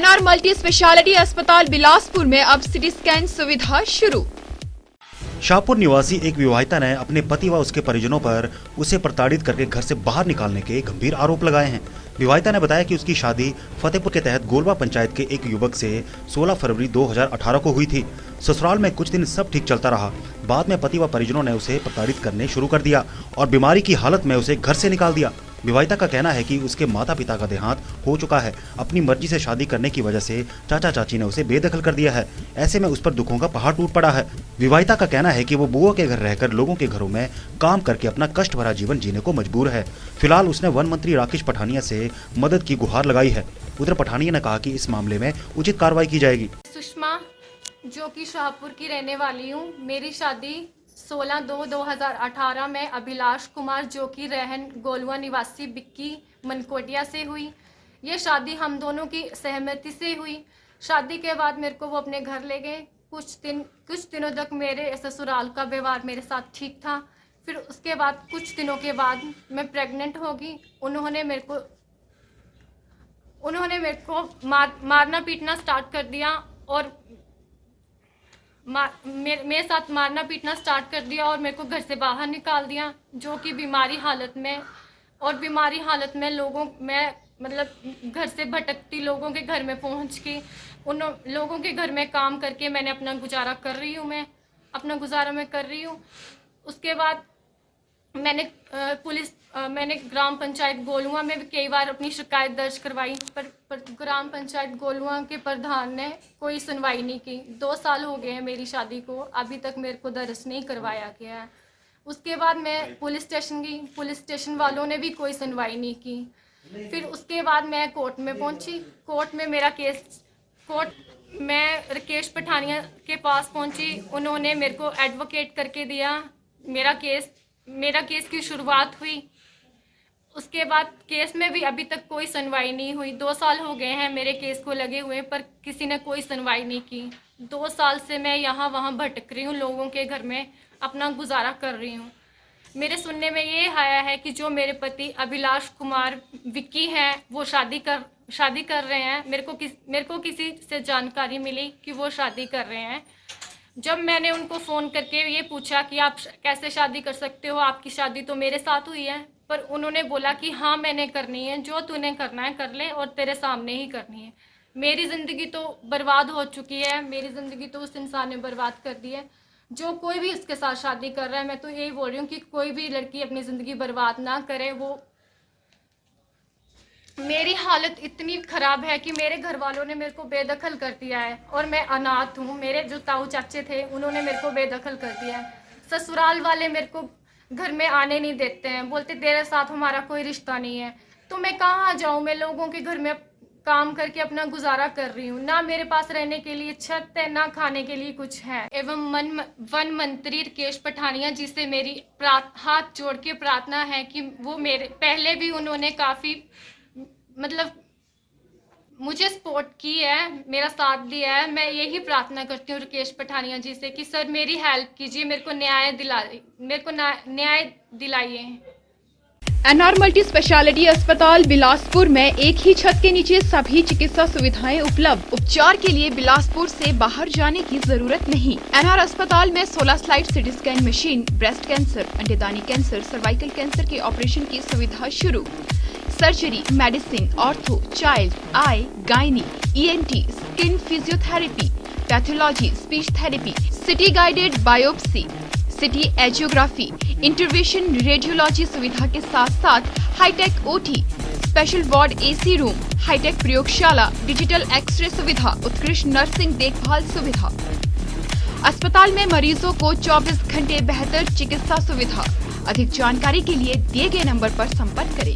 NR multi speciality अस्पताल बिलासपुर में अब सिटी स्कैन सुविधा शुरू। शाहपुर निवासी एक विवाहिता ने अपने पति व उसके परिजनों पर उसे प्रताड़ित करके घर से बाहर निकालने के गंभीर आरोप लगाए हैं। विवाहिता ने बताया कि उसकी शादी फतेहपुर के तहत गोलवा पंचायत के एक युवक से 16 फरवरी 2018 को हुई थी। ससुराल में कुछ दिन सब ठीक चलता रहा। बाद में पति व परिजनों ने उसे प्रताड़ित करने शुरू कर दिया और बीमारी की हालत में उसे घर से निकाल दिया। विवाहिता का कहना है कि उसके माता पिता का देहांत हो चुका है। अपनी मर्जी से शादी करने की वजह से चाचा चाची ने उसे बेदखल कर दिया है। ऐसे में उस पर दुखों का पहाड़ टूट पड़ा है। विवाहिता का कहना है कि वो बुआ के घर रहकर लोगों के घरों में काम करके अपना कष्ट भरा जीवन जीने को मजबूर है। फिलहाल उसने वन मंत्री राकेश पठानिया से मदद की गुहार लगाई है। उधर पठानिया ने कहा कि इस मामले में उचित कार्रवाई की जाएगी। सुषमा, जो कि शाहपुर की रहने वाली हूँ। मेरी शादी 16/2/2018 में अभिलाष कुमार, जो कि रहन गोलवा निवासी बिक्की मनकोटिया से हुई। ये शादी हम दोनों की सहमति से हुई। शादी के बाद मेरे को वो अपने घर ले गए। कुछ दिनों तक मेरे ससुराल का व्यवहार मेरे साथ ठीक था। फिर उसके बाद कुछ दिनों के बाद मैं प्रेग्नेंट होगी। उन्होंने मेरे को मारना पीटना स्टार्ट कर दिया और मेरे साथ मारना पीटना स्टार्ट कर दिया और मेरे को घर से बाहर निकाल दिया, जो कि बीमारी हालत में मतलब घर से भटकती लोगों के घर में पहुंच के उन लोगों के घर में काम करके मैंने अपना गुजारा कर रही हूँ। उसके बाद मैंने ग्राम पंचायत गोलुआ में भी कई बार अपनी शिकायत दर्ज करवाई, पर ग्राम पंचायत गोलुआ के प्रधान ने कोई सुनवाई नहीं की। 2 साल हो गए हैं मेरी शादी को, अभी तक मेरे को दर्ज नहीं करवाया गया है। उसके बाद मैं पुलिस स्टेशन गई, पुलिस स्टेशन वालों ने भी कोई सुनवाई नहीं की। फिर उसके बाद मैं कोर्ट में पहुंची। मैं राकेश पठानिया के पास पहुंची। उन्होंने मेरे को एडवोकेट करके दिया। मेरा केस की शुरुआत हुई। उसके बाद केस में भी अभी तक कोई सुनवाई नहीं हुई। 2 साल हो गए हैं मेरे केस को लगे हुए, पर किसी ने कोई सुनवाई नहीं की। 2 साल से मैं यहाँ वहाँ भटक रही हूँ, लोगों के घर में अपना गुजारा कर रही हूँ। मेरे सुनने में ये आया है कि जो मेरे पति अभिलाष कुमार विक्की हैं, वो शादी कर रहे हैं। मेरे को किसी से जानकारी मिली कि वो शादी कर रहे हैं। जब मैंने उनको फ़ोन करके ये पूछा कि आप कैसे शादी कर सकते हो, आपकी शादी तो मेरे साथ हुई है, पर उन्होंने बोला कि हाँ मैंने करनी है, जो तूने करना है कर ले और तेरे सामने ही करनी है। मेरी ज़िंदगी तो बर्बाद हो चुकी है। मेरी ज़िंदगी तो उस इंसान ने बर्बाद कर दी है। जो कोई भी उसके साथ शादी कर रहा है, मैं तो यही बोल रही हूँ कि कोई भी लड़की अपनी ज़िंदगी बर्बाद ना करे। मेरी हालत इतनी ख़राब है कि मेरे घर वालों ने मेरे को बेदखल कर दिया है और मैं अनाथ हूँ। मेरे जो ताऊ चाचे थे, उन्होंने मेरे को बेदखल कर दिया है। ससुराल वाले मेरे को घर में आने नहीं देते हैं, बोलते तेरे साथ हमारा कोई रिश्ता नहीं है। तो मैं कहाँ जाऊँ? मैं लोगों के घर में काम करके अपना गुजारा कर रही हूँ। ना मेरे पास रहने के लिए छत है, ना खाने के लिए कुछ है। एवं वन मंत्री राकेश पठानिया जी से मेरी हाथ जोड़ के प्रार्थना है कि वो पहले भी उन्होंने काफ़ी मुझे सपोर्ट की है, मेरा साथ दिया है। मैं यही प्रार्थना करती हूँ राकेश पठानिया जी से कि सर मेरी हेल्प कीजिए, मेरे को न्याय दिलाइए। एनआर मल्टी स्पेशलिटी अस्पताल बिलासपुर में एक ही छत के नीचे सभी चिकित्सा सुविधाएं उपलब्ध। उपचार के लिए बिलासपुर से बाहर जाने की जरूरत नहीं। एनआर अस्पताल में 16 slide CT scan machine, breast cancer, अंडेदानी कैंसर, सर्वाइकल कैंसर के ऑपरेशन की सुविधा शुरू। Surgery, medicine, ortho, child, eye, gynae, ENT, skin physiotherapy, pathology, speech therapy, CT guided biopsy, CT angiography, intervention radiology सुविधा के साथ साथ high tech OT, special ward AC room, high tech प्रयोगशाला, डिजिटल एक्सरे सुविधा, उत्कृष्ट नर्सिंग देखभाल सुविधा। अस्पताल में मरीजों को 24 घंटे बेहतर चिकित्सा सुविधा। अधिक जानकारी के लिए दिए गए नंबर पर संपर्क करें।